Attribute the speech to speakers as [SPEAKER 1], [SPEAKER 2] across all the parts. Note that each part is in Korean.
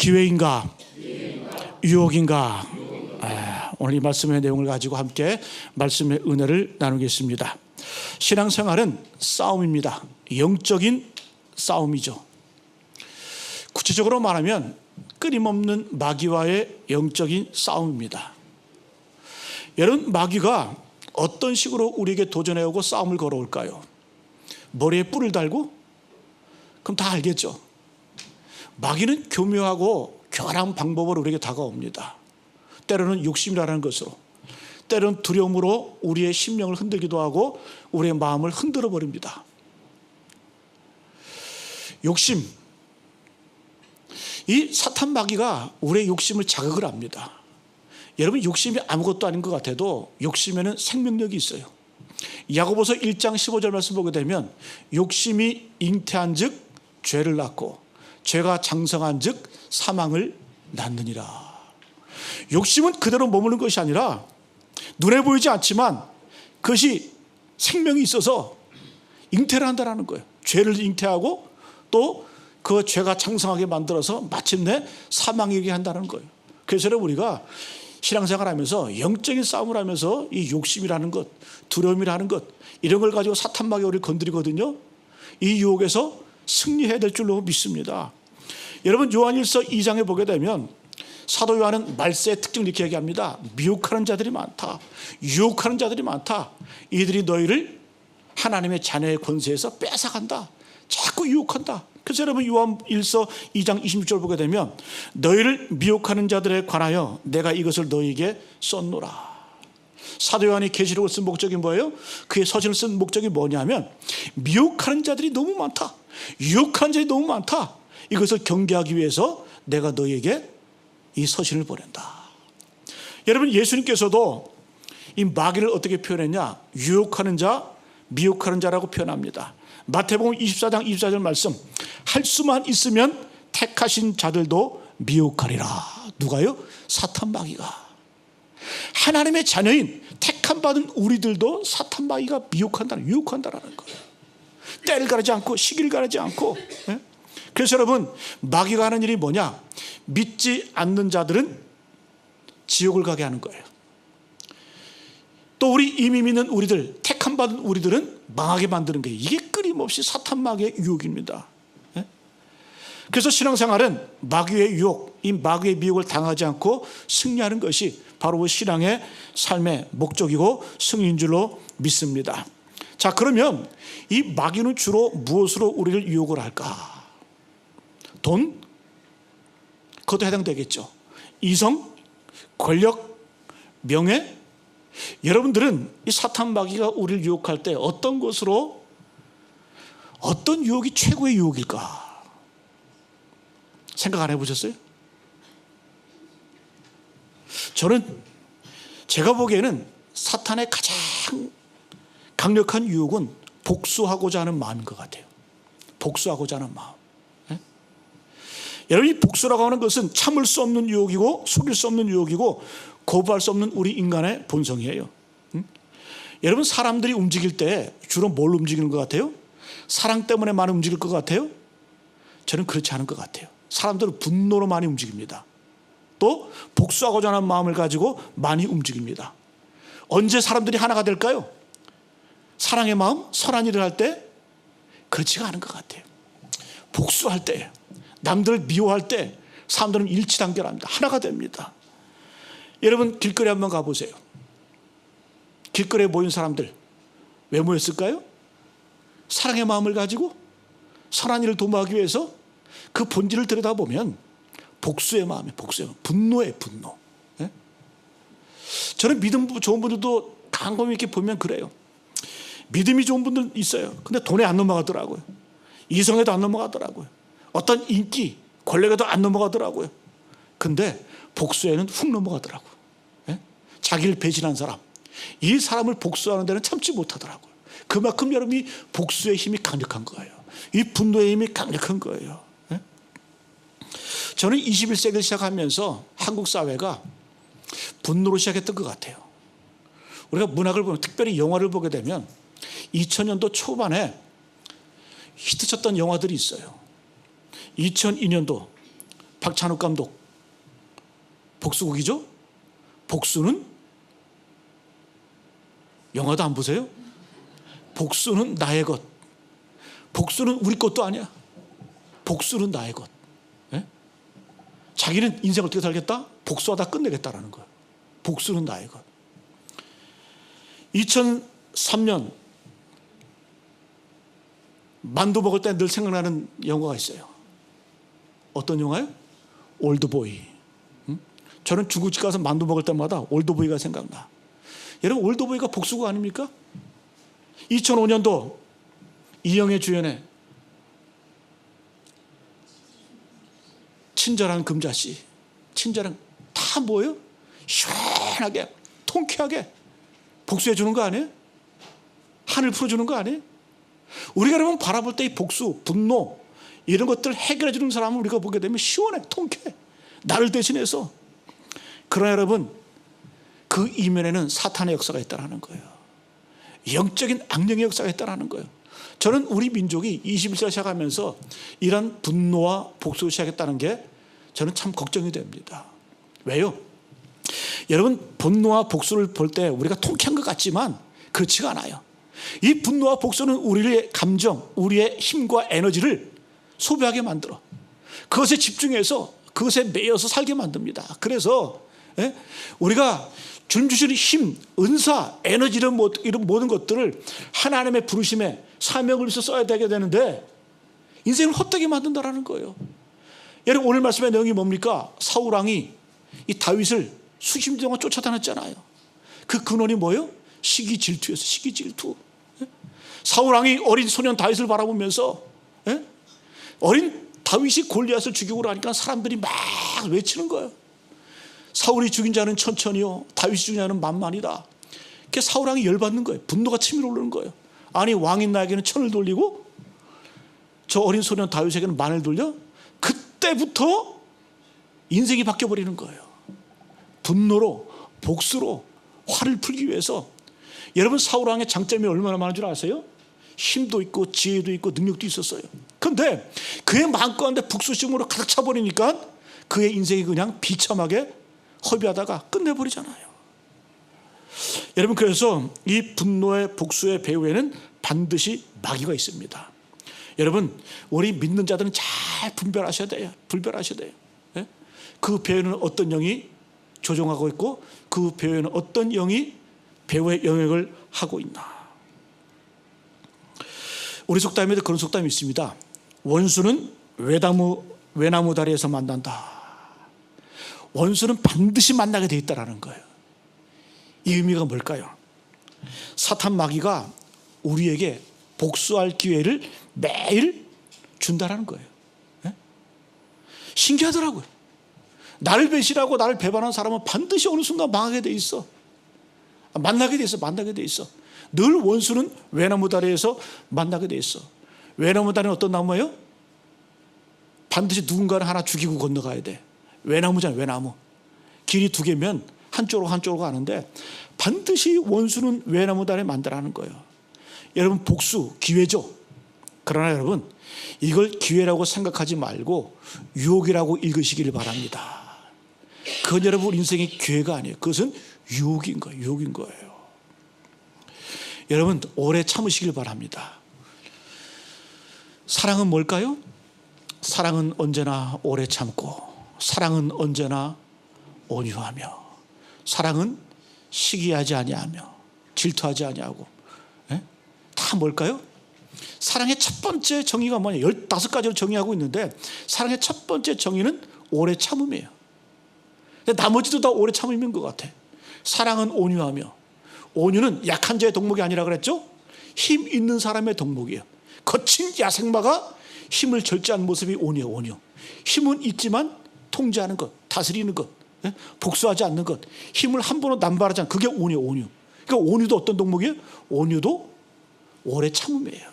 [SPEAKER 1] 기회인가? 유혹인가? 오늘 이 말씀의 내용을 가지고 함께 말씀의 은혜를 나누겠습니다. 신앙생활은 싸움입니다. 영적인 싸움이죠. 구체적으로 말하면 끊임없는 마귀와의 영적인 싸움입니다. 여러분, 마귀가 어떤 식으로 우리에게 도전해오고 싸움을 걸어올까요? 머리에 뿔을 달고? 그럼 다 알겠죠. 마귀는 교묘하고 교활한 방법으로 우리에게 다가옵니다. 때로는 욕심이라는 것으로, 때로는 두려움으로 우리의 심령을 흔들기도 하고 우리의 마음을 흔들어 버립니다. 욕심, 이 사탄 마귀가 우리의 욕심을 자극을 합니다. 여러분, 욕심이 아무것도 아닌 것 같아도 욕심에는 생명력이 있어요. 야고보서 1장 15절 말씀 보게 되면 욕심이 잉태한 즉 죄를 낳고 죄가 장성한 즉 사망을 낳느니라. 욕심은 그대로 머무는 것이 아니라 눈에 보이지 않지만 그것이 생명이 있어서 잉태를 한다는 거예요. 죄를 잉태하고 또 그 죄가 장성하게 만들어서 마침내 사망에 이르게 한다는 거예요. 그래서 우리가 신앙생활 하면서 영적인 싸움을 하면서 이 욕심이라는 것, 두려움이라는 것, 이런 걸 가지고 사탄 마귀가 우리를 건드리거든요. 이 유혹에서 승리해야 될 줄로 믿습니다. 여러분, 요한일서 2장에 보게 되면 사도 요한은 말세의 특징을 이렇게 얘기합니다. 미혹하는 자들이 많다. 유혹하는 자들이 많다. 이들이 너희를 하나님의 자녀의 권세에서 뺏어간다. 자꾸 유혹한다. 그래서 여러분, 요한일서 2장 26절 보게 되면 너희를 미혹하는 자들에 관하여 내가 이것을 너희에게 썼노라. 사도 요한이 계시록을 쓴 목적이 뭐예요? 그의 서신을 쓴 목적이 뭐냐면 미혹하는 자들이 너무 많다. 유혹하는 자들이 너무 많다. 이것을 경계하기 위해서 내가 너희에게 이 서신을 보낸다. 여러분, 예수님께서도 이 마귀를 어떻게 표현했냐? 유혹하는 자, 미혹하는 자라고 표현합니다. 마태복음 24장 24절 말씀, 할 수만 있으면 택하신 자들도 미혹하리라. 누가요? 사탄 마귀가. 하나님의 자녀인 택함 받은 우리들도 사탄 마귀가 유혹한다라는 거예요. 때를 가리지 않고 시기를 가리지 않고. 그래서 여러분, 마귀가 하는 일이 뭐냐? 믿지 않는 자들은 지옥을 가게 하는 거예요. 또 우리 이미 믿는 우리들, 택함 받은 우리들은 망하게 만드는 거예요. 이게 끊임없이 사탄 마귀의 유혹입니다. 그래서 신앙생활은 마귀의 유혹, 이 마귀의 미혹을 당하지 않고 승리하는 것이 바로 신앙의 삶의 목적이고 승리인 줄로 믿습니다. 자, 그러면 이 마귀는 주로 무엇으로 우리를 유혹을 할까? 돈? 그것도 해당되겠죠. 이성? 권력? 명예? 여러분들은 이 사탄 마귀가 우리를 유혹할 때 어떤 것으로, 어떤 유혹이 최고의 유혹일까? 생각 안 해보셨어요? 저는 제가 보기에는 사탄의 가장 강력한 유혹은 복수하고자 하는 마음인 것 같아요. 복수하고자 하는 마음. 여러분, 이 복수라고 하는 것은 참을 수 없는 유혹이고 속일 수 없는 유혹이고 거부할 수 없는 우리 인간의 본성이에요. 여러분, 사람들이 움직일 때 주로 뭘 움직이는 것 같아요? 사랑 때문에 많이 움직일 것 같아요? 저는 그렇지 않은 것 같아요. 사람들은 분노로 많이 움직입니다. 또 복수하고자 하는 마음을 가지고 많이 움직입니다. 언제 사람들이 하나가 될까요? 사랑의 마음, 선한 일을 할 때? 그렇지가 않은 것 같아요. 복수할 때, 남들을 미워할 때 사람들은 일치단결합니다. 하나가 됩니다. 여러분, 길거리 한번 가보세요. 길거리에 모인 사람들 왜 모였을까요? 사랑의 마음을 가지고 선한 일을 도모하기 위해서. 그 본질을 들여다보면 복수의 마음이에요. 복수의 마음. 분노예요. 분노. 저는 믿음 좋은 분들도 곰곰이 이렇게 보면 그래요. 믿음이 좋은 분들 있어요. 근데 돈에 안 넘어가더라고요. 이성에도 안 넘어가더라고요. 어떤 인기, 권력에도 안 넘어가더라고요. 근데 복수에는 훅 넘어가더라고요. 자기를 배신한 사람, 이 사람을 복수하는 데는 참지 못하더라고요. 그만큼 여러분이 복수의 힘이 강력한 거예요. 이 분노의 힘이 강력한 거예요. 저는 21세기를 시작하면서 한국 사회가 분노로 시작했던 것 같아요. 우리가 문학을 보면, 특별히 영화를 보게 되면 2000년도 초반에 히트쳤던 영화들이 있어요. 2002년도 박찬욱 감독 복수극이죠. 복수는 영화도 안 보세요? 복수는 나의 것. 복수는 우리 것도 아니야. 복수는 나의 것. 예? 자기는 인생을 어떻게 살겠다? 복수하다 끝내겠다라는 거예요. 복수는 나의 것. 2003년 만두 먹을 때 늘 생각나는 영화가 있어요. 어떤 영화요? 올드보이. 저는 중국집 가서 만두 먹을 때마다 올드보이가 생각나. 여러분, 올드보이가 복수가 아닙니까? 2005년도 이영애 주연의 친절한 금자씨. 친절한, 다 뭐예요? 시원하게 통쾌하게 복수해 주는 거 아니에요? 한을 풀어주는 거 아니에요? 우리가 여러분 바라볼 때 이 복수, 분노 이런 것들을 해결해 주는 사람을 우리가 보게 되면 시원해, 통쾌해. 나를 대신해서. 그러나 여러분, 그 이면에는 사탄의 역사가 있다는 거예요. 영적인 악령의 역사가 있다는 거예요. 저는 우리 민족이 21세기를 시작하면서 이런 분노와 복수를 시작했다는 게 저는 참 걱정이 됩니다. 왜요? 여러분, 분노와 복수를 볼 때 우리가 통쾌한 것 같지만 그렇지가 않아요. 이 분노와 복수는 우리의 감정, 우리의 힘과 에너지를 소비하게 만들어. 그것에 집중해서 그것에 매여서 살게 만듭니다. 그래서 우리가 주님 주시는 힘, 은사, 에너지 이런 모든 것들을 하나님의 부르심에 사명을 위해서 써야 되게 되는데 인생을 헛되게 만든다라는 거예요. 여러분, 오늘 말씀의 내용이 뭡니까? 사울왕이 이 다윗을 수십 년 동안 쫓아다녔잖아요. 그 근원이 뭐예요? 시기 질투였어요. 시기 질투. 사울왕이 어린 소년 다윗을 바라보면서 어린 다윗이 골리앗을 죽이고 나니까 사람들이 막 외치는 거예요. 사울이 죽인 자는 천천히요, 다윗이 죽인 자는 만만이다. 그게 사울왕이 열받는 거예요. 분노가 치밀어 오르는 거예요. 아니, 왕인 나에게는 천을 돌리고 저 어린 소년 다윗에게는 만을 돌려? 그때부터 인생이 바뀌어버리는 거예요. 분노로, 복수로 화를 풀기 위해서. 여러분, 사울왕의 장점이 얼마나 많은 줄 아세요? 힘도 있고 지혜도 있고 능력도 있었어요. 그런데 그의 마음 가운데 복수심으로 가득 차버리니까 그의 인생이 그냥 비참하게 허비하다가 끝내버리잖아요. 여러분, 그래서 이 분노의 복수의 배후에는 반드시 마귀가 있습니다. 여러분, 우리 믿는 자들은 잘 분별하셔야 돼요. 예? 그 배후에는 어떤 영이 조종하고 있고 그 배후에는 어떤 영이 배후의 영역을 하고 있나. 우리 속담에도 그런 속담이 있습니다. 원수는 외나무 다리에서 만난다. 원수는 반드시 만나게 돼 있다는 거예요. 이 의미가 뭘까요? 사탄 마귀가 우리에게 복수할 기회를 매일 준다는 거예요. 네? 신기하더라고요. 나를 배신하고 나를 배반한 사람은 반드시 어느 순간 망하게 돼 있어. 만나게 돼 있어. 늘 원수는 외나무 다리에서 만나게 돼 있어. 외나무 다리는 어떤 나무예요? 반드시 누군가를 하나 죽이고 건너가야 돼. 외나무잖아요. 외나무. 길이 두 개면 한쪽으로 가는데 반드시 원수는 외나무 다리에 만나라는 거예요. 여러분, 복수 기회죠. 그러나 여러분, 이걸 기회라고 생각하지 말고 유혹이라고 읽으시기를 바랍니다. 그건 여러분 인생의 기회가 아니에요. 그것은 유혹인 거예요. 여러분, 오래 참으시길 바랍니다. 사랑은 뭘까요? 사랑은 언제나 오래 참고, 사랑은 언제나 온유하며, 사랑은 시기하지 아니하며, 질투하지 아니하고. 다 뭘까요? 사랑의 첫 번째 정의가 뭐냐? 15가지로 정의하고 있는데 사랑의 첫 번째 정의는 오래 참음이에요. 근데 나머지도 다 오래 참음인 것 같아. 사랑은 온유하며, 온유는 약한 자의 덕목이 아니라 그랬죠? 힘 있는 사람의 덕목이에요. 거친 야생마가 힘을 절제하는 모습이 온유예요. 힘은 있지만 통제하는 것, 다스리는 것, 복수하지 않는 것, 힘을 한 번도 남발하지 않는, 그게 온유. 그러니까 온유도 어떤 덕목이에요? 온유도 오래 참음이에요.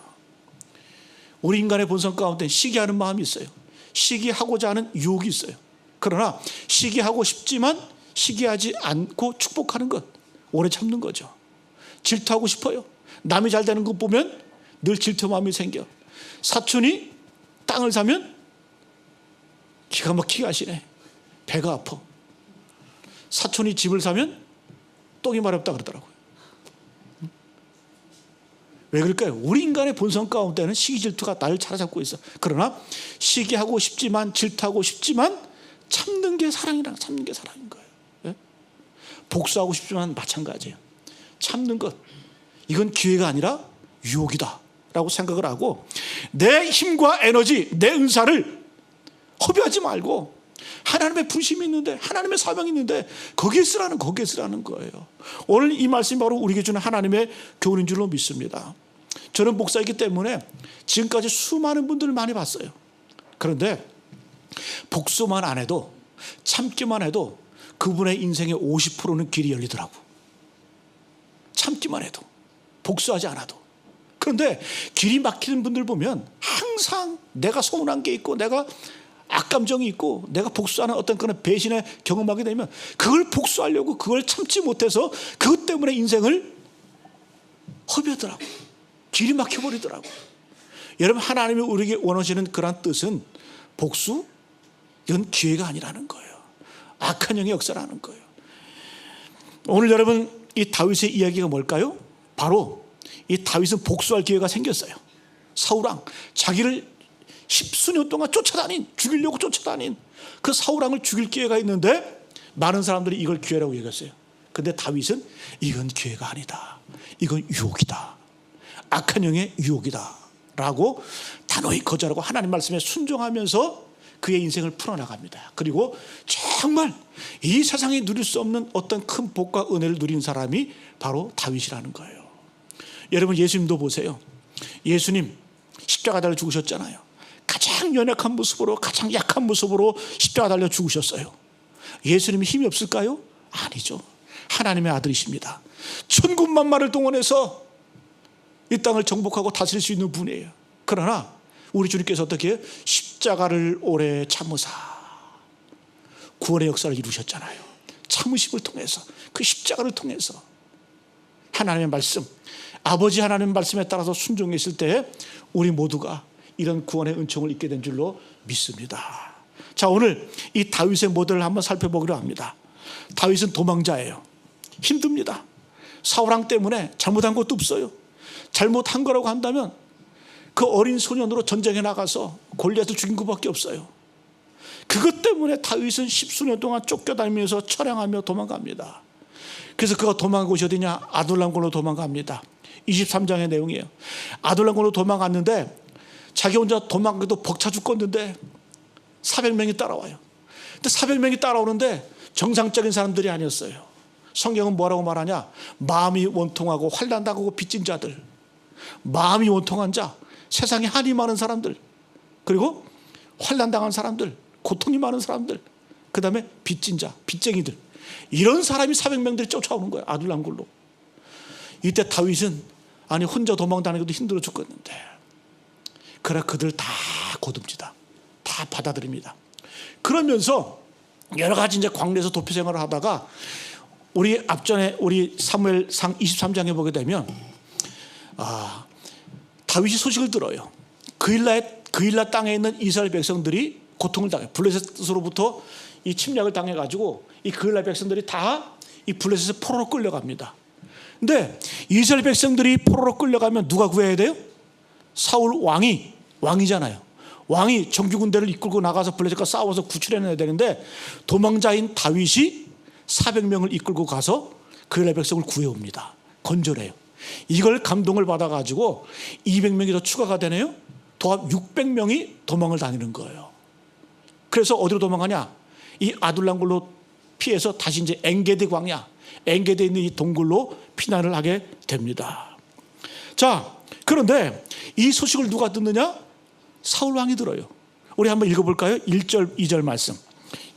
[SPEAKER 1] 우리 인간의 본성 가운데 시기하는 마음이 있어요. 시기하고자 하는 유혹이 있어요. 그러나 시기하고 싶지만 시기하지 않고 축복하는 것, 오래 참는 거죠. 질투하고 싶어요. 남이 잘 되는 것 보면 늘 질투 마음이 생겨. 사촌이 땅을 사면 기가 막히게 하시네. 배가 아파. 사촌이 집을 사면 똥이 마렵다 그러더라고요. 왜 그럴까요? 우리 인간의 본성 가운데는 시기 질투가 나를 차려잡고 있어. 그러나 시기하고 싶지만, 질투하고 싶지만 참는 게 참는 게 사랑인 거예요. 예? 복수하고 싶지만 마찬가지예요. 참는 것, 이건 기회가 아니라 유혹이다 라고 생각을 하고, 내 힘과 에너지, 내 은사를 허비하지 말고 하나님의 부심이 있는데, 하나님의 사명이 있는데 거기에 쓰라는 거예요. 오늘 이 말씀이 바로 우리에게 주는 하나님의 교훈인 줄로 믿습니다. 저는 목사이기 때문에 지금까지 수많은 분들을 많이 봤어요. 그런데 복수만 안 해도, 참기만 해도 그분의 인생의 50%는 길이 열리더라고. 참기만 해도, 복수하지 않아도. 그런데 길이 막히는 분들 보면 항상 내가 서운한 게 있고, 내가 악감정이 있고, 내가 복수하는 어떤 그런 배신의 경험하게 되면 그걸 복수하려고 그걸 참지 못해서 그것 때문에 인생을 허비하더라고. 길이 막혀버리더라고. 여러분, 하나님이 우리에게 원하시는 그런 뜻은 복수, 이건 기회가 아니라는 거예요. 악한 영의 역사라는 거예요. 오늘 여러분, 이 다윗의 이야기가 뭘까요? 바로 이 다윗은 복수할 기회가 생겼어요. 사울왕, 자기를 10수년 동안 죽이려고 쫓아다닌 그 사울왕을 죽일 기회가 있는데 많은 사람들이 이걸 기회라고 얘기했어요. 근데 다윗은 이건 기회가 아니다, 이건 유혹이다, 악한 영의 유혹이다 라고 단호히 거절하고 하나님 말씀에 순종하면서 그의 인생을 풀어나갑니다. 그리고 정말 이 세상에 누릴 수 없는 어떤 큰 복과 은혜를 누린 사람이 바로 다윗이라는 거예요. 여러분, 예수님도 보세요. 예수님 십자가 달려 죽으셨잖아요. 가장 연약한 모습으로, 가장 약한 모습으로 십자가 달려 죽으셨어요. 예수님이 힘이 없을까요? 아니죠. 하나님의 아들이십니다. 천군만마를 동원해서 이 땅을 정복하고 다스릴 수 있는 분이에요. 그러나 우리 주님께서 어떻게 해요? 십자가를 오래 참으사 구원의 역사를 이루셨잖아요. 참으심을 통해서, 그 십자가를 통해서 하나님의 말씀, 아버지 하나님의 말씀에 따라서 순종했을 때 우리 모두가 이런 구원의 은총을 입게 된 줄로 믿습니다. 자, 오늘 이 다윗의 모델을 한번 살펴보기로 합니다. 다윗은 도망자예요. 힘듭니다. 사울왕 때문에 잘못한 것도 없어요. 잘못한 거라고 한다면 그 어린 소년으로 전쟁에 나가서 골리앗을 죽인 것밖에 없어요. 그것 때문에 다윗은 10수년 동안 쫓겨다니면서 처량하며 도망갑니다. 그래서 그가 도망간 곳이 어디냐? 아둘람골로 도망갑니다. 23장의 내용이에요. 아둘람골로 도망갔는데 자기 혼자 도망가도 벅차 죽겠는데 400명이 따라와요. 근데 400명이 따라오는데 정상적인 사람들이 아니었어요. 성경은 뭐라고 말하냐? 마음이 원통하고 환난당하고 빚진 자들, 마음이 원통한 자, 세상에 한이 많은 사람들, 그리고 환난당한 사람들, 고통이 많은 사람들, 그 다음에 빚진 자, 빚쟁이들, 이런 사람이 400명들이 쫓아오는 거예요. 아둘람굴로. 이때 다윗은 혼자 도망다니기도 힘들어 죽겠는데, 그래 그들 다 거듭니다. 다 받아들입니다. 그러면서 여러 가지 이제 광야에서 도피 생활을 하다가 우리 앞전에 우리 사무엘상 23장에 보게 되면 다윗이 소식을 들어요. 그일라 땅에 있는 이스라엘 백성들이 고통을 당해요. 블레셋으로부터 이 침략을 당해가지고 이 그일라 백성들이 다 이 블레셋에 포로로 끌려갑니다. 근데 이스라엘 백성들이 포로로 끌려가면 누가 구해야 돼요? 사울 왕이잖아요. 왕이 정규군대를 이끌고 나가서 블레셋과 싸워서 구출해내야 되는데 도망자인 다윗이 400명을 이끌고 가서 그일라 백성을 구해옵니다. 건져내요. 이걸 감동을 받아가지고 200명이 더 추가가 되네요. 도합 600명이 도망을 다니는 거예요. 그래서 어디로 도망가냐? 이 아둘람굴로 피해서 다시 이제 엔게디 광야, 엔게디에 있는 이 동굴로 피난을 하게 됩니다. 자, 그런데 이 소식을 누가 듣느냐? 사울 왕이 들어요. 우리 한번 읽어볼까요? 1절 2절 말씀.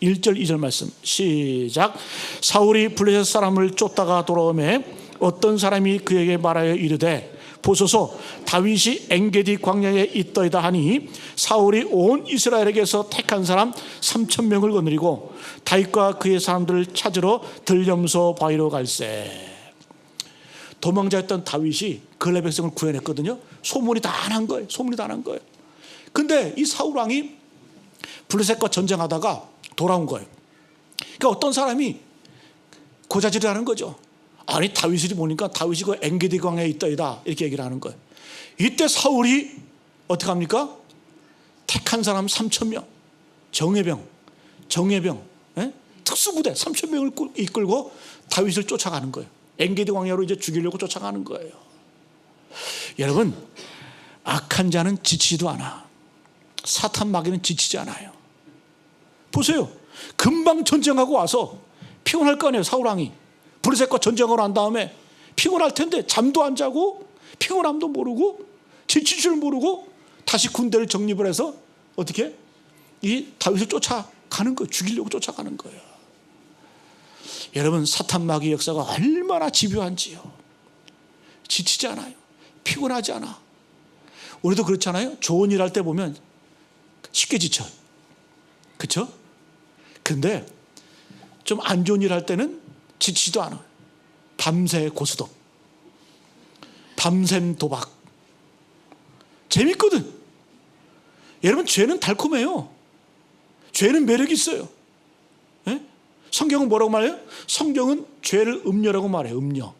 [SPEAKER 1] 1절 2절 말씀 시작. 사울이 블레셋 사람을 쫓다가 돌아오매 어떤 사람이 그에게 말하여 이르되 보소서 다윗이 엔게디 광야에 있더이다 하니 사울이 온 이스라엘에게서 택한 사람 3,000명을 거느리고 다윗과 그의 사람들을 찾으러 들염소 바위로 갈새. 도망자였던 다윗이 그일라 백성을 구해냈거든요. 소문이 다 난 거예요. 근데 이 사울 왕이 블레셋과 전쟁하다가 돌아온 거예요. 그러니까 어떤 사람이 고자질을 하는 거죠. 아니 다윗이 보니까 다윗이 그 엔게디 광야에 있다이다 이렇게 얘기를 하는 거예요. 이때 사울이 어떻게 합니까? 택한 사람 3,000명 정예병 특수부대 3,000명을 이끌고 다윗을 쫓아가는 거예요. 엔게디 광야로 이제 죽이려고 쫓아가는 거예요. 여러분, 악한 자는 지치지도 않아. 사탄 마귀는 지치지 않아요. 보세요. 금방 전쟁하고 와서 피곤할 거 아니에요. 사울왕이 블레셋과 전쟁하고 난 다음에 피곤할 텐데 잠도 안 자고 피곤함도 모르고 지칠 줄 모르고 다시 군대를 정립을 해서 어떻게 이 다윗을 쫓아가는 거예요. 죽이려고 쫓아가는 거예요. 여러분, 사탄 마귀의 역사가 얼마나 집요한지요. 지치지 않아요. 피곤하지 않아. 우리도 그렇잖아요. 좋은 일 할 때 보면 쉽게 지쳐요. 그렇죠? 근데 좀 안 좋은 일 할 때는 지치지도 않아요. 밤새 고스톱, 밤샘 도박. 재밌거든. 여러분, 죄는 달콤해요. 죄는 매력이 있어요. 네? 성경은 뭐라고 말해요? 성경은 죄를 음녀라고 말해요. 음녀.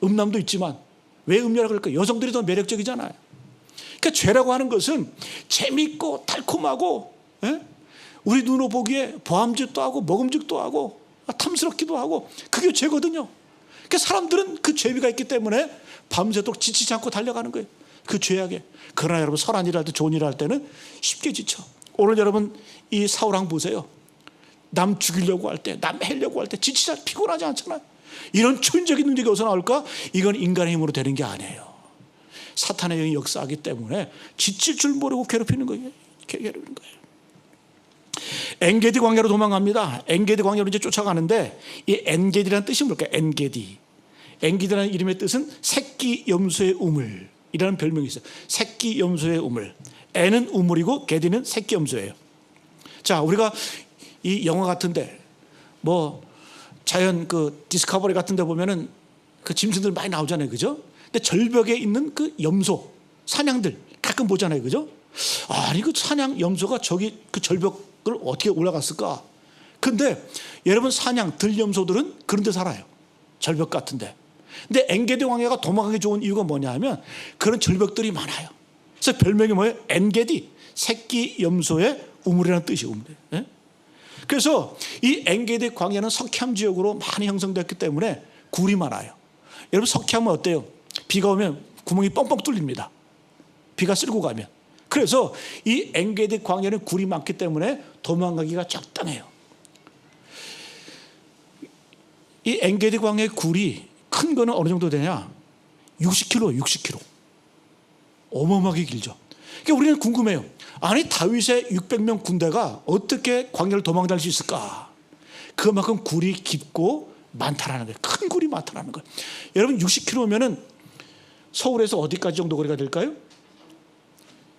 [SPEAKER 1] 음남도 있지만 왜 음녀라고 그럴까요? 여성들이 더 매력적이잖아요. 그러니까 죄라고 하는 것은 재밌고 달콤하고 우리 눈으로 보기에 보암직도 하고 먹음직도 하고 탐스럽기도 하고 그게 죄거든요. 그러니까 사람들은 그 죄비가 있기 때문에 밤새도록 지치지 않고 달려가는 거예요. 그 죄악에. 그러나 여러분, 선한 일을 할 때, 좋은 일을 할 때는 쉽게 지쳐. 오늘 여러분 이 사울왕 보세요. 남 죽이려고 할 때, 남 해려고 할 때 지치지 피곤하지 않잖아요. 이런 초인적인 능력이 어디서 나올까? 이건 인간의 힘으로 되는 게 아니에요. 사탄의 영이 역사하기 때문에 지칠 줄 모르고 괴롭히는 거예요. 괴롭히는 거예요. 엔게디 광야로 도망갑니다. 엔게디 광야로 이제 쫓아가는데 이 엔게디라는 뜻이 뭘까요? 엔게디. 엔게디라는 이름의 뜻은 새끼 염소의 우물이라는 별명이 있어요. 새끼 염소의 우물. 엔은 우물이고 게디는 새끼 염소예요. 자, 우리가 이 영화 같은데 뭐 자연 그 디스커버리 같은데 보면은 그 짐승들 많이 나오잖아요, 그죠? 근데 절벽에 있는 그 염소 사냥들 가끔 보잖아요, 그죠? 아니 그 사냥 염소가 저기 그 절벽을 어떻게 올라갔을까? 근데 여러분, 사냥 들염소들은 그런 데 살아요. 절벽 같은데. 근데 엔게디 광야가 도망가기 좋은 이유가 뭐냐 하면 그런 절벽들이 많아요. 그래서 별명이 뭐예요? 엔게디, 새끼 염소의 우물이라는 뜻이에요. 우물. 네? 그래서 이 엔게디 광야는 석회암 지역으로 많이 형성됐기 때문에 굴이 많아요. 여러분, 석회암은 어때요? 비가 오면 구멍이 뻥뻥 뚫립니다. 비가 쓸고 가면. 그래서 이 엔게디 광야는 굴이 많기 때문에 도망가기가 적당해요. 이 엔게디 광야의 굴이 큰 거는 어느 정도 되냐? 60km, 60km. 어마어마하게 길죠. 그러니까 우리는 궁금해요. 아니 다윗의 600명 군대가 어떻게 광야를 도망갈 수 있을까? 그만큼 굴이 깊고 많다라는 거예요. 큰 굴이 많다라는 거예요. 여러분, 60km면은 서울에서 어디까지 정도 거리가 될까요?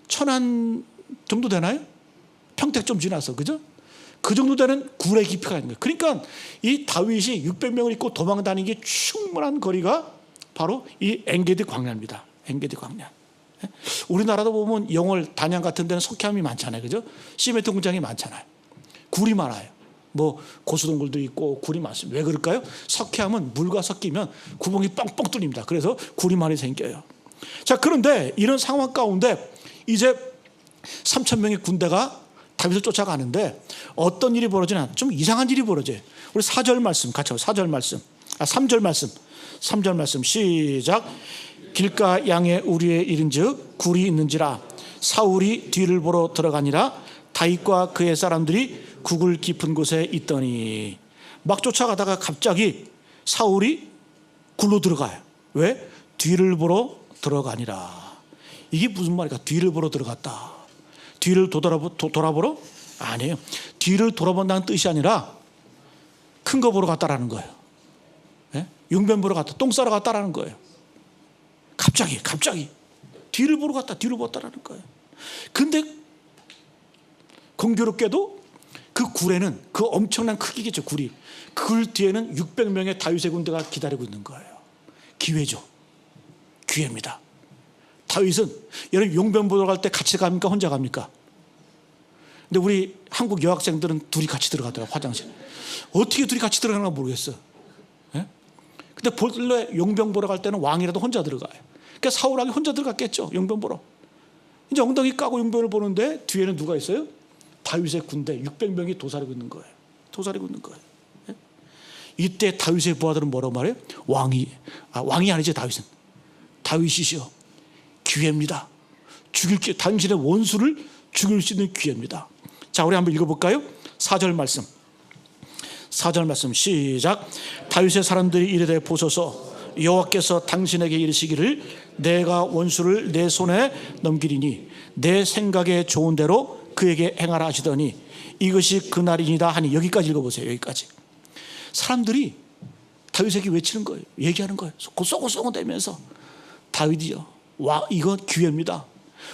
[SPEAKER 1] 천안 정도 되나요? 평택 좀 지나서, 그죠? 그 정도 되는 굴의 깊이가 있는 거예요. 그러니까 이 다윗이 600명을 입고 도망다니는 게 충분한 거리가 바로 이 엔게디 광야입니다. 엔게디 광야. 우리나라도 보면 영월, 단양 같은 데는 석회암이 많잖아요, 그죠? 시멘트 공장이 많잖아요. 굴이 많아요. 뭐 고수동굴도 있고 굴이 많습니다. 왜 그럴까요? 석회암은 물과 섞이면 구멍이 뻥뻥 뚫립니다. 그래서 굴이 많이 생겨요. 자, 그런데 이런 상황 가운데 이제 3,000명의 군대가 다윗을 쫓아가는데 어떤 일이 벌어지나? 좀 이상한 일이 벌어져요. 우리 4절 말씀 같이 4절 말씀. 3절 말씀. 3절 말씀 시작. 길가 양의 우리에 이른즉 굴이 있는지라 사울이 뒤를 보러 들어가니라 다윗과 그의 사람들이 굴 깊은 곳에 있더니. 막 쫓아가다가 갑자기 사울이 굴로 들어가요. 왜? 뒤를 보러 들어가니라. 이게 무슨 말일까? 뒤를 보러 들어갔다. 뒤를 돌아보러? 아니에요. 뒤를 돌아본다는 뜻이 아니라 큰 거 보러 갔다라는 거예요. 네? 용변 보러 갔다, 똥 싸러 갔다라는 거예요. 갑자기 뒤를 보러 갔다라는 거예요. 근데 공교롭게도 그 굴에는 그 엄청난 크기겠죠, 굴이. 그 뒤에는 600명의 다윗의 군대가 기다리고 있는 거예요. 기회죠. 기회입니다. 다윗은 여러분 용변 보러 갈 때 같이 갑니까? 혼자 갑니까? 근데 우리 한국 여학생들은 둘이 같이 들어가더라고요, 화장실. 어떻게 둘이 같이 들어가나 모르겠어. 예? 근데 본래 용병 보러 갈 때는 왕이라도 혼자 들어가요. 그러니까 사울 왕이 혼자 들어갔겠죠, 용병 보러. 이제 엉덩이 까고 용병을 보는데 뒤에는 누가 있어요? 다윗의 군대 600명이 도사리고 있는 거예요. 도사리고 있는 거예요. 예? 이때 다윗의 부하들은 뭐라고 말해요? 왕이 아니죠, 다윗은. 다윗이시여, 기회입니다. 당신의 원수를 죽일 수 있는 기회입니다. 자, 우리 한번 읽어볼까요? 4절 말씀. 4절 말씀 시작. 다윗의 사람들이 이르되 보소서, 여호와께서 당신에게 이르시기를 내가 원수를 내 손에 넘기리니 내 생각에 좋은 대로 그에게 행하라 하시더니 이것이 그날이니라 하니. 여기까지 읽어보세요. 여기까지. 사람들이 다윗에게 외치는 거예요. 얘기하는 거예요. 쏘고쏘고대면서 다윗이요, 이건 기회입니다.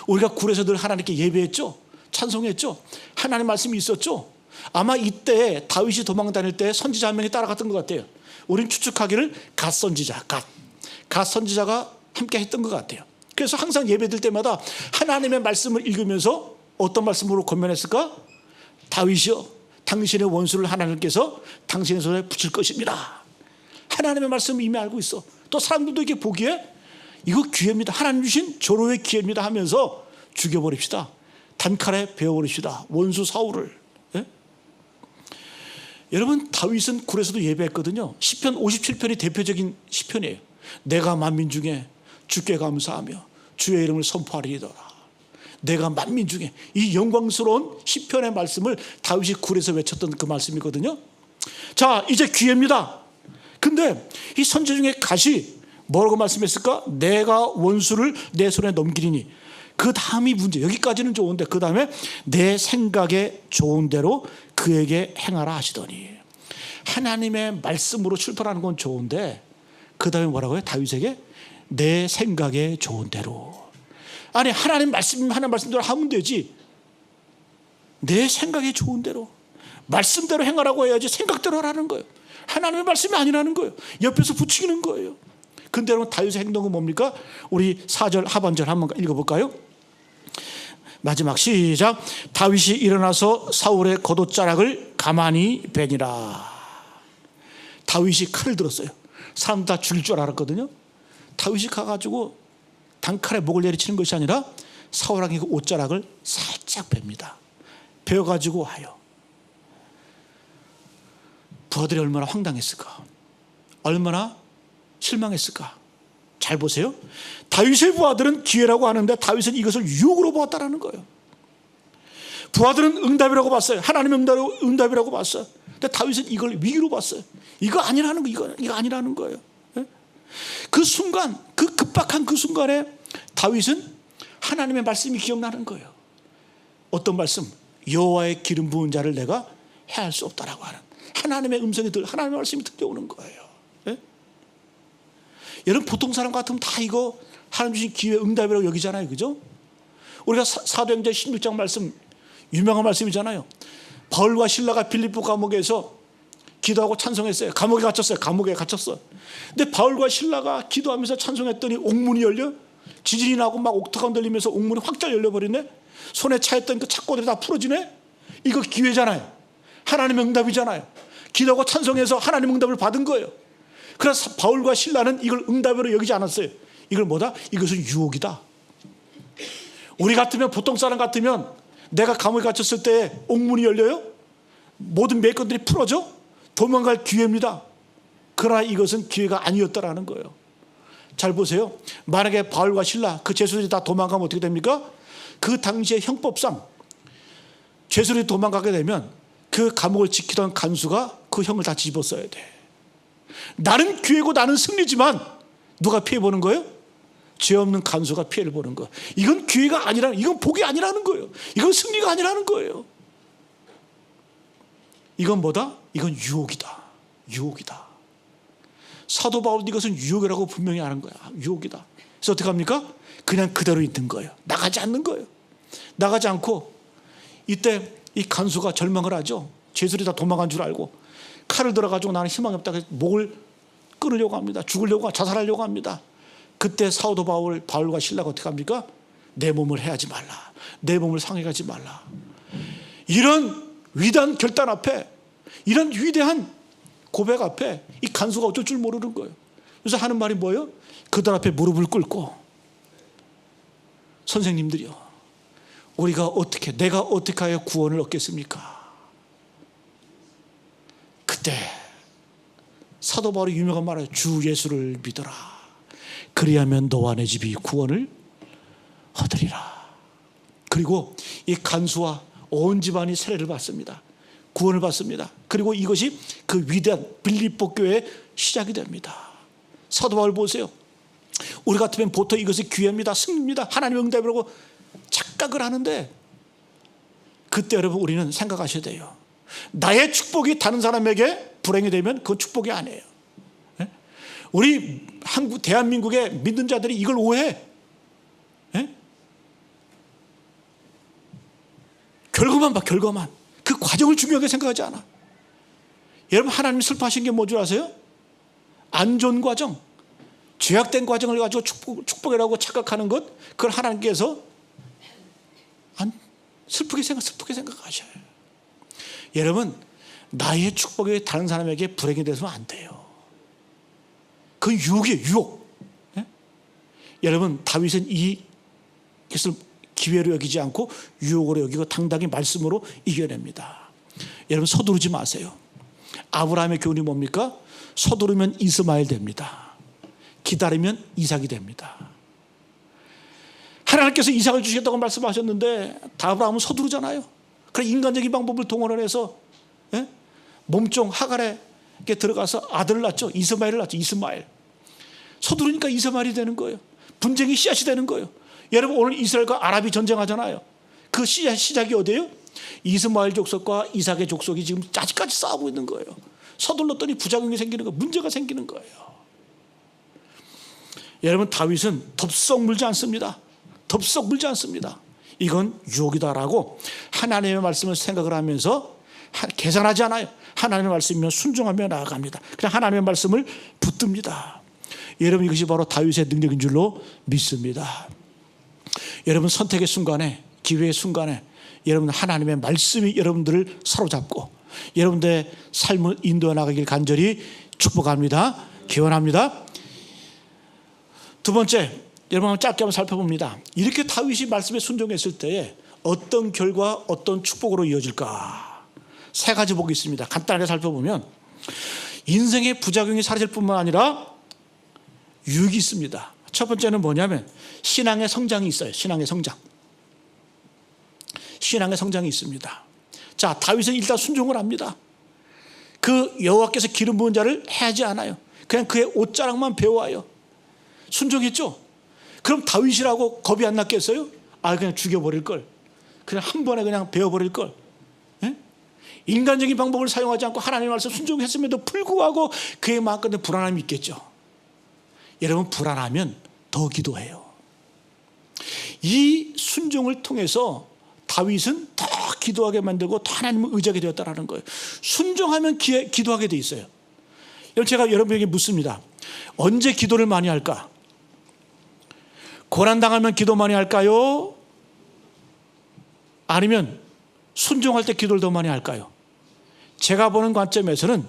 [SPEAKER 1] 우리가 굴에서 늘 하나님께 예배했죠, 찬송했죠, 하나님 말씀이 있었죠. 아마 이때 다윗이 도망 다닐 때 선지자 한 명이 따라갔던 것 같아요. 우린 추측하기를 갓 선지자가 함께 했던 것 같아요. 그래서 항상 예배들 때마다 하나님의 말씀을 읽으면서 어떤 말씀으로 권면했을까? 다윗이여, 당신의 원수를 하나님께서 당신의 손에 붙일 것입니다. 하나님의 말씀을 이미 알고 있어. 또 사람들도 이렇게 보기에 이거 기회입니다, 하나님 주신 조로의 기회입니다 하면서 죽여버립시다. 단칼에 베어버립시다, 원수 사울을. 예? 여러분, 다윗은 굴에서도 예배했거든요. 시편 57편이 대표적인 시편이에요. 내가 만민 중에 주께 감사하며 주의 이름을 선포하리이더라. 내가 만민 중에, 이 영광스러운 시편의 말씀을 다윗이 굴에서 외쳤던 그 말씀이거든요. 자, 이제 기회입니다. 근데 이 선지 중에 갓이 뭐라고 말씀했을까? 내가 원수를 내 손에 넘기리니. 그 다음이 문제. 여기까지는 좋은데 그 다음에 내 생각에 좋은 대로 그에게 행하라 하시더니. 하나님의 말씀으로 출발하는 건 좋은데 그 다음에 뭐라고요? 다윗에게 내 생각에 좋은 대로. 아니, 하나님 말씀대로 하면 되지. 내 생각에 좋은 대로, 말씀대로 행하라고 해야지 생각대로 하라는 거예요. 하나님의 말씀이 아니라는 거예요. 옆에서 부추기는 거예요. 근데 여러분, 다윗의 행동은 뭡니까? 우리 4절 하반절 한번 읽어볼까요? 마지막 시작. 다윗이 일어나서 사울의 겉옷자락을 가만히 베니라. 다윗이 칼을 들었어요. 사람 다 죽일 줄 알았거든요. 다윗이 가가지고 단칼에 목을 내리치는 것이 아니라 사울왕의 그 옷자락을 살짝 뱁니다. 베어가지고 와요. 부하들이 얼마나 황당했을까, 얼마나 실망했을까. 잘 보세요. 다윗의 부하들은 기회라고 하는데 다윗은 이것을 유혹으로 보았다라는 거예요. 부하들은 응답이라고 봤어요. 하나님의 응답이라고 봤어요. 근데 다윗은 이걸 위기로 봤어요. 이거 아니라는 거, 이거 아니라는 거예요. 그 순간, 그 급박한 그 순간에 다윗은 하나님의 말씀이 기억나는 거예요. 어떤 말씀? 여호와의 기름 부은 자를 내가 해할 수 없다라고 하는 하나님의 음성이 하나님의 말씀이 들려오는 거예요. 예? 여러분, 보통 사람 같으면 다 이거 하나님 주신 기회, 응답이라고 여기잖아요, 그죠? 우리가 사도행전 16장 말씀, 유명한 말씀이잖아요. 바울과 실라가 빌립보 감옥에서 기도하고 찬송했어요. 감옥에 갇혔어요. 감옥에 갇혔어. 근데 바울과 실라가 기도하면서 찬송했더니 옥문이 열려, 지진이 나고 막 옥토가 흔들리면서 옥문이 확 열려버리네. 손에 차였던 그 착고들이 다 풀어지네. 이거 기회잖아요. 하나님의 응답이잖아요. 기도하고 찬송해서 하나님의 응답을 받은 거예요. 그래서 바울과 실라는 이걸 응답으로 여기지 않았어요. 이걸 뭐다? 이것은 유혹이다. 우리 같으면, 보통 사람 같으면 내가 감옥에 갇혔을 때 옥문이 열려요? 모든 매건들이 풀어져? 도망갈 기회입니다. 그러나 이것은 기회가 아니었다라는 거예요. 잘 보세요. 만약에 바울과 실라, 그 죄수들이 다 도망가면 어떻게 됩니까? 그 당시의 형법상 죄수들이 도망가게 되면 그 감옥을 지키던 간수가 그 형을 다 집어써야 돼. 나는 기회고 나는 승리지만 누가 피해보는 거예요? 죄 없는 간수가 피해를 보는 거예요. 이건 기회가 아니라는, 이건 복이 아니라는 거예요. 이건 승리가 아니라는 거예요. 이건 뭐다? 이건 유혹이다. 유혹이다. 사도 바울은 이것은 유혹이라고 분명히 아는 거야. 유혹이다. 그래서 어떻게 합니까? 그냥 그대로 있는 거예요. 나가지 않는 거예요. 나가지 않고, 이때 이 간수가 절망을 하죠. 죄수들이 다 도망간 줄 알고 칼을 들어가지고 나는 희망이 없다 해서 목을 끊으려고 합니다. 죽으려고, 자살하려고 합니다. 그때 사도 바울과 실라가 어떻게 합니까? 내 몸을 해하지 말라. 내 몸을 상해하지 말라. 이런 위대한 결단 앞에, 이런 위대한 고백 앞에 이 간수가 어쩔 줄 모르는 거예요. 그래서 하는 말이 뭐예요? 그들 앞에 무릎을 꿇고, 선생님들이요, 내가 어떻게 하여 구원을 얻겠습니까? 그때 사도 바울이 유명한 말이에요. 주 예수를 믿어라. 그리하면 너와 내 집이 구원을 얻으리라. 그리고 이 간수와 온 집안이 세례를 받습니다. 구원을 받습니다. 그리고 이것이 그 위대한 빌립보 교회의 시작이 됩니다. 사도 바울 보세요. 우리 같으면 보통 이것이 기회입니다, 승리입니다, 하나님의 응답이라고 착각을 하는데, 그때 여러분 우리는 생각하셔야 돼요. 나의 축복이 다른 사람에게 불행이 되면 그건 축복이 아니에요. 우리 대한민국의 믿는 자들이 이걸 오해해. 결과만 봐, 결과만. 그 과정을 중요하게 생각하지 않아. 여러분, 하나님 슬퍼하신 게 뭔 줄 아세요? 안 좋은 과정, 죄악된 과정을 가지고 축복이라고 착각하는 것, 그걸 하나님께서 슬프게 생각하셔요. 여러분, 나의 축복이 다른 사람에게 불행이 되서는 안 돼요. 그 유혹이에요, 유혹. 여러분, 다윗은 이것을 기회로 여기지 않고 유혹으로 여기고 당당히 말씀으로 이겨냅니다. 여러분, 서두르지 마세요. 아브라함의 교훈이 뭡니까? 서두르면 이스마엘 됩니다. 기다리면 이삭이 됩니다. 하나님께서 이삭을 주시겠다고 말씀하셨는데 아브라함은 서두르잖아요. 그래서 인간적인 방법을 동원을 해서 몸종 하갈에게 들어가서 아들을 낳죠. 이스마엘을 낳죠. 이스마엘. 서두르니까 이스마엘이 되는 거예요. 분쟁이 씨앗이 되는 거예요. 여러분, 오늘 이스라엘과 아랍이 전쟁하잖아요. 그 시작이 어디예요? 이스마엘 족속과 이삭의 족속이 지금 아직까지 싸우고 있는 거예요. 서둘렀더니 부작용이 생기는 거예요. 문제가 생기는 거예요. 여러분, 다윗은 덥석 물지 않습니다. 덥석 물지 않습니다. 이건 유혹이다라고 하나님의 말씀을 생각을 하면서 계산하지 않아요. 하나님의 말씀이면 순종하며 나아갑니다. 그냥 하나님의 말씀을 붙듭니다. 여러분, 이것이 바로 다윗의 능력인 줄로 믿습니다. 여러분, 선택의 순간에, 기회의 순간에 여러분 하나님의 말씀이 여러분들을 사로잡고 여러분들의 삶을 인도해 나가길 간절히 축복합니다. 기원합니다. 두 번째, 여러분 한번 짧게 한번 살펴봅니다. 이렇게 다윗이 말씀에 순종했을 때에 어떤 결과, 어떤 축복으로 이어질까? 세 가지 복이 있습니다. 간단하게 살펴보면 인생의 부작용이 사라질 뿐만 아니라 유익이 있습니다. 첫 번째는 뭐냐면 신앙의 성장이 있어요. 신앙의 성장. 신앙의 성장이 있습니다. 자, 다윗은 일단 순종을 합니다. 그 여호와께서 기름 부은 자를 해하지 않아요. 그냥 그의 옷자락만 배워와요. 순종했죠. 그럼 다윗이라고 겁이 안 났겠어요? 그냥 죽여버릴 걸, 그냥 한 번에 그냥 베어버릴 걸. 인간적인 방법을 사용하지 않고 하나님의 말씀 순종했음에도 불구하고 그의 마음가운데 불안함이 있겠죠. 여러분, 불안하면 더 기도해요. 이 순종을 통해서 다윗은 더 기도하게 만들고 더 하나님을 의지하게 되었다는 거예요. 순종하면 기도하게 돼 있어요. 제가 여러분에게 묻습니다. 언제 기도를 많이 할까? 고난당하면 기도 많이 할까요? 아니면 순종할 때 기도를 더 많이 할까요? 제가 보는 관점에서는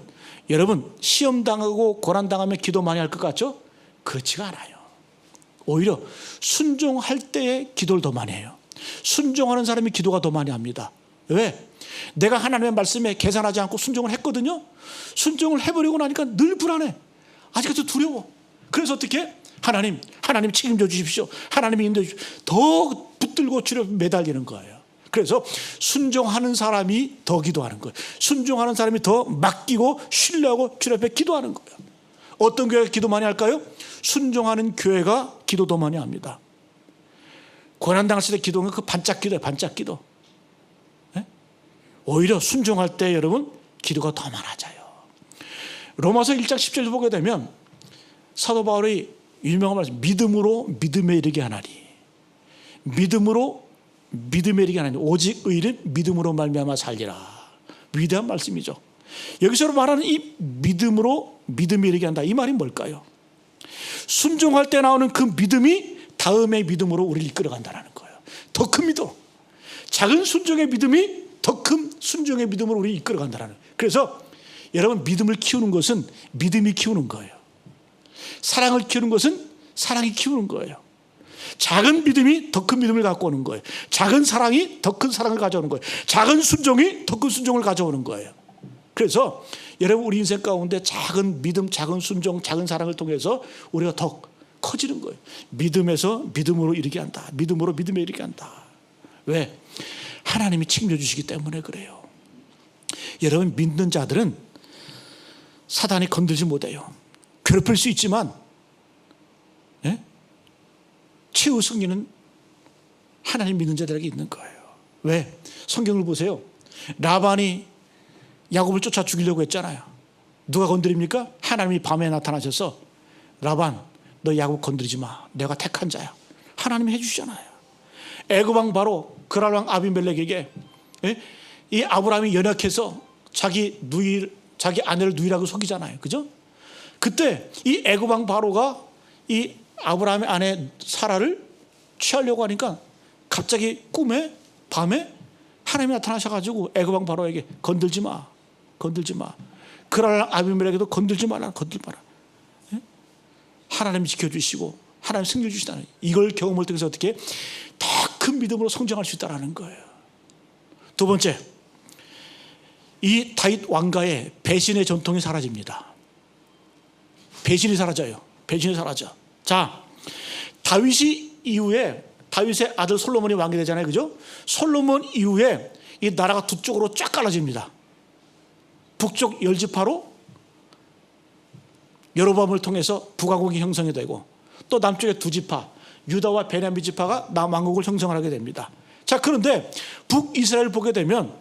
[SPEAKER 1] 여러분, 시험당하고 고난당하면 기도 많이 할 것 같죠? 그렇지가 않아요. 오히려 순종할 때에 기도를 더 많이 해요. 순종하는 사람이 기도가 더 많이 합니다. 왜? 내가 하나님의 말씀에 계산하지 않고 순종을 했거든요. 순종을 해버리고 나니까 늘 불안해. 아직까지 두려워. 그래서 어떻게? 하나님 책임져 주십시오. 하나님이 인도해 주십시오. 더 붙들고 주려 매달리는 거예요. 그래서 순종하는 사람이 더 기도하는 거예요. 순종하는 사람이 더 맡기고 신뢰하고 주님 앞에 기도하는 거예요. 어떤 교회가 기도 많이 할까요? 순종하는 교회가 기도 더 많이 합니다. 고난당했을 때 기도는 그 반짝 기도예요. 반짝 기도. 오히려 순종할 때 여러분 기도가 더 많아져요. 로마서 1장 10절 보게 되면 사도 바울이 유명한 말씀, 믿음으로 믿음에 이르게 하나니, 믿음으로 믿음에 이르게 하나니, 오직 의인은 믿음으로 말미암아 살리라. 위대한 말씀이죠. 여기서 말하는 이 믿음으로 믿음에 이르게 한다, 이 말이 뭘까요? 순종할 때 나오는 그 믿음이 다음의 믿음으로 우리를 이끌어간다는 거예요. 더 큰 믿음, 작은 순종의 믿음이 더 큰 순종의 믿음으로 우리 이끌어간다는 거예요. 그래서 여러분, 믿음을 키우는 것은 믿음이 키우는 거예요. 사랑을 키우는 것은 사랑이 키우는 거예요. 작은 믿음이 더 큰 믿음을 갖고 오는 거예요. 작은 사랑이 더 큰 사랑을 가져오는 거예요. 작은 순종이 더 큰 순종을 가져오는 거예요. 그래서 여러분, 우리 인생 가운데 작은 믿음, 작은 순종, 작은 사랑을 통해서 우리가 더 커지는 거예요. 믿음에서 믿음으로 이르게 한다. 믿음으로 믿음에 이르게 한다. 왜? 하나님이 책임져주시기 때문에 그래요. 여러분, 믿는 자들은 사단이 건들지 못해요. 괴롭힐 수 있지만 최후 승리는 하나님 믿는 자들에게 있는 거예요. 왜? 성경을 보세요. 라반이 야곱을 쫓아 죽이려고 했잖아요. 누가 건드립니까? 하나님이 밤에 나타나셔서 라반, 너 야곱 건드리지 마. 내가 택한 자야. 하나님이 해주시잖아요. 애굽왕 바로 그랄왕 아비멜렉에게 이 아브라함이 연약해서 자기 아내를 누이라고 속이잖아요. 그죠? 그때 이 애굽왕 바로가 이 아브라함의 아내 사라를 취하려고 하니까 갑자기 꿈에 밤에 하나님이 나타나셔가지고 애굽왕 바로에게 건들지 마. 그랄 아비멜렉에도 건들지 마라. 하나님이 지켜주시고 하나님 승리 주시다는, 이걸 경험을 통해서 어떻게 더 큰 믿음으로 성장할 수 있다는 거예요. 두 번째, 이 다윗 왕가의 배신의 전통이 사라집니다. 배신이 사라져요. 자, 다윗이 이후에 다윗의 아들 솔로몬이 왕이 되잖아요. 그죠? 솔로몬 이후에 이 나라가 두 쪽으로 쫙 갈라집니다. 북쪽 열지파로 여로보암을 통해서 북왕국이 형성이 되고, 또 남쪽의 두 지파 유다와 베냐민 지파가 남왕국을 형성하게 됩니다. 자, 그런데 북이스라엘을 보게 되면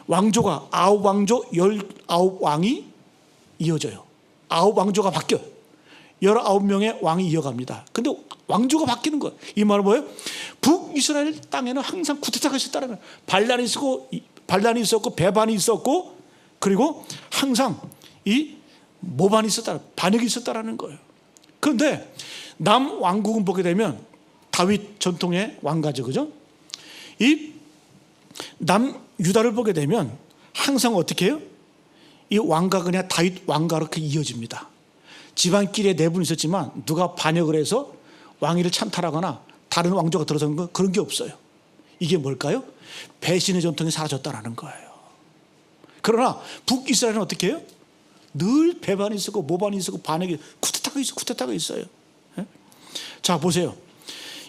[SPEAKER 1] 왕조가 9왕조 19왕이 이어져요. 9왕조가 바뀌어요. 19명의 왕이 이어갑니다. 근데 왕조가 바뀌는 거예요. 이 말은 뭐예요? 북이스라엘 땅에는 항상 쿠데타가 있었다는 거예요. 반란이 있었고 배반이 있었고, 그리고 항상 이 모반이 있었다, 반역이 있었다는 거예요. 그런데 남왕국은 보게 되면 다윗 전통의 왕가죠. 그죠? 이 남유다를 보게 되면 항상 어떻게 해요? 이 왕가가 그냥 다윗 왕가로 이렇게 이어집니다. 집안끼리에 내분이 있었지만 누가 반역을 해서 왕위를 찬탈하거나 다른 왕조가 들어서는 거, 그런 게 없어요. 이게 뭘까요? 배신의 전통이 사라졌다는 거예요. 그러나 북이스라엘은 어떻게 해요? 늘 배반이 있었고 모반이 있었고 반역이, 쿠데타가 있어요. 자, 보세요.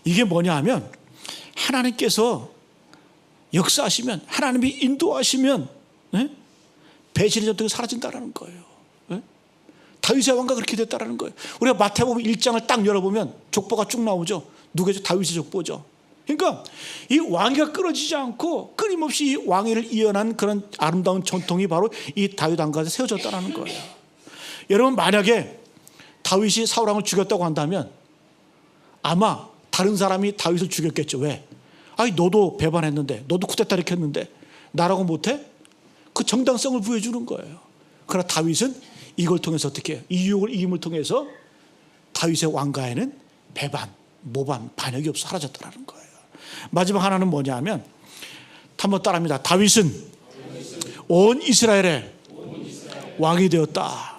[SPEAKER 1] 이게 뭐냐 하면 하나님께서 역사하시면, 하나님이 인도하시면 배신의 전통이 사라진다는 거예요. 다윗의 왕가가 그렇게 됐다는 거예요. 우리가 마태복음 1장을 딱 열어보면 족보가 쭉 나오죠. 누구죠? 다윗의 족보죠. 그러니까 이 왕위가 끊어지지 않고 끊임없이 이 왕위를 이어난 그런 아름다운 전통이 바로 이 다윗 왕가에 세워졌다는 거예요. 여러분, 만약에 다윗이 사울왕을 죽였다고 한다면 아마 다른 사람이 다윗을 죽였겠죠. 왜? 아니, 너도 배반했는데, 너도 쿠데타 일으켰는데 나라고 못해? 그 정당성을 부여주는 거예요. 그러나 다윗은 이걸 통해서 어떻게 해요? 이 유혹을 이김을 통해서 다윗의 왕가에는 배반, 모반, 반역이 없어 사라졌다는 거예요. 마지막 하나는 뭐냐 하면, 한번 따라합니다. 다윗은 온 이스라엘의 왕이 되었다.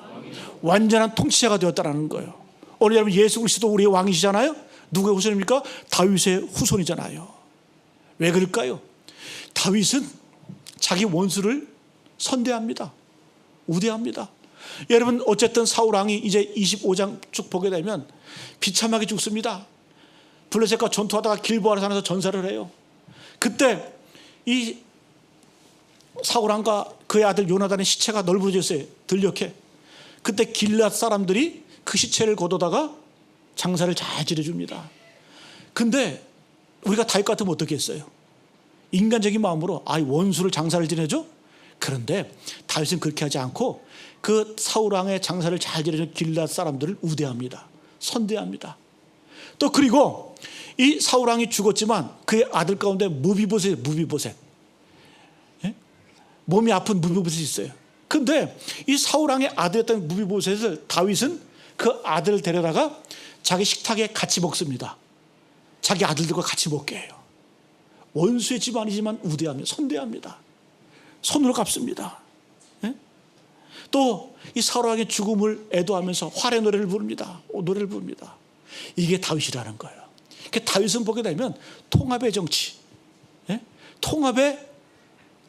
[SPEAKER 1] 완전한 통치자가 되었다는 거예요. 오늘 여러분, 예수 그리스도 우리의 왕이시잖아요. 누구의 후손입니까? 다윗의 후손이잖아요. 왜 그럴까요? 다윗은 자기 원수를 선대합니다. 우대합니다. 여러분, 어쨌든 사울왕이 이제 25장 쭉 보게 되면 비참하게 죽습니다. 블레셋과 전투하다가 길보아 산에서 전사를 해요. 그때 이 사울왕과 그의 아들 요나단의 시체가 널브러졌어요. 들녘에. 그때 길앗 사람들이 그 시체를 거두다가 장사를 잘 지내줍니다. 근데 우리가 다윗 같으면 어떻게 했어요? 인간적인 마음으로 원수를 장사를 지내줘? 그런데 다윗은 그렇게 하지 않고 그 사울왕의 장사를 잘 지내준 길앗 사람들을 우대합니다. 선대합니다. 또 그리고 이 사울왕이 죽었지만 그의 아들 가운데 무비보셋, 몸이 아픈 무비보셋이 있어요. 근데 이 사울왕의 아들이었던 무비보셋을 다윗은 그 아들을 데려다가 자기 식탁에 같이 먹습니다. 자기 아들들과 같이 먹게 해요. 원수의 집안이지만 우대하며 선대합니다. 손으로 갚습니다. 또 이 사울왕의 죽음을 애도하면서 활의 노래를 부릅니다. 노래를 부릅니다. 이게 다윗이라는 거예요. 다윗은 보게 되면 통합의 정치, 통합의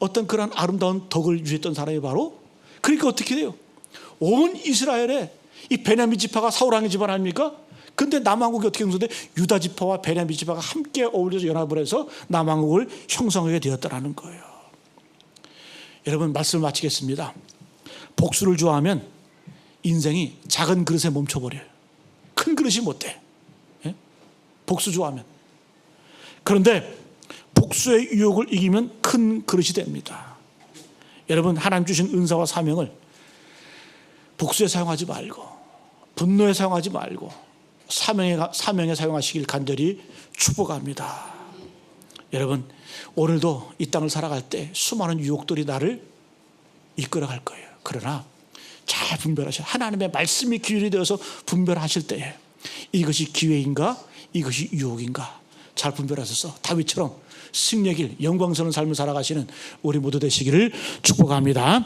[SPEAKER 1] 어떤 그런 아름다운 덕을 유지했던 사람이 바로, 그러니까 어떻게 돼요? 온 이스라엘에 이 베냐민 지파가 사울왕의 집안 아닙니까? 근데 남왕국이 어떻게 형성돼? 유다 지파와 베냐민 지파가 함께 어울려서 연합을 해서 남왕국을 형성하게 되었다는 거예요. 여러분, 말씀을 마치겠습니다. 복수를 좋아하면 인생이 작은 그릇에 멈춰버려요. 큰 그릇이 못 돼. 복수 좋아하면. 그런데 복수의 유혹을 이기면 큰 그릇이 됩니다. 여러분, 하나님 주신 은사와 사명을 복수에 사용하지 말고, 분노에 사용하지 말고 사명에 사용하시길 간절히 축복합니다. 여러분, 오늘도 이 땅을 살아갈 때 수많은 유혹들이 나를 이끌어갈 거예요. 그러나 잘 분별하셔. 하나님의 말씀이 기준이 되어서 분별하실 때에 이것이 기회인가, 이것이 유혹인가 잘 분별하셔서 다윗처럼 승리의 길, 영광스러운 삶을 살아가시는 우리 모두 되시기를 축복합니다.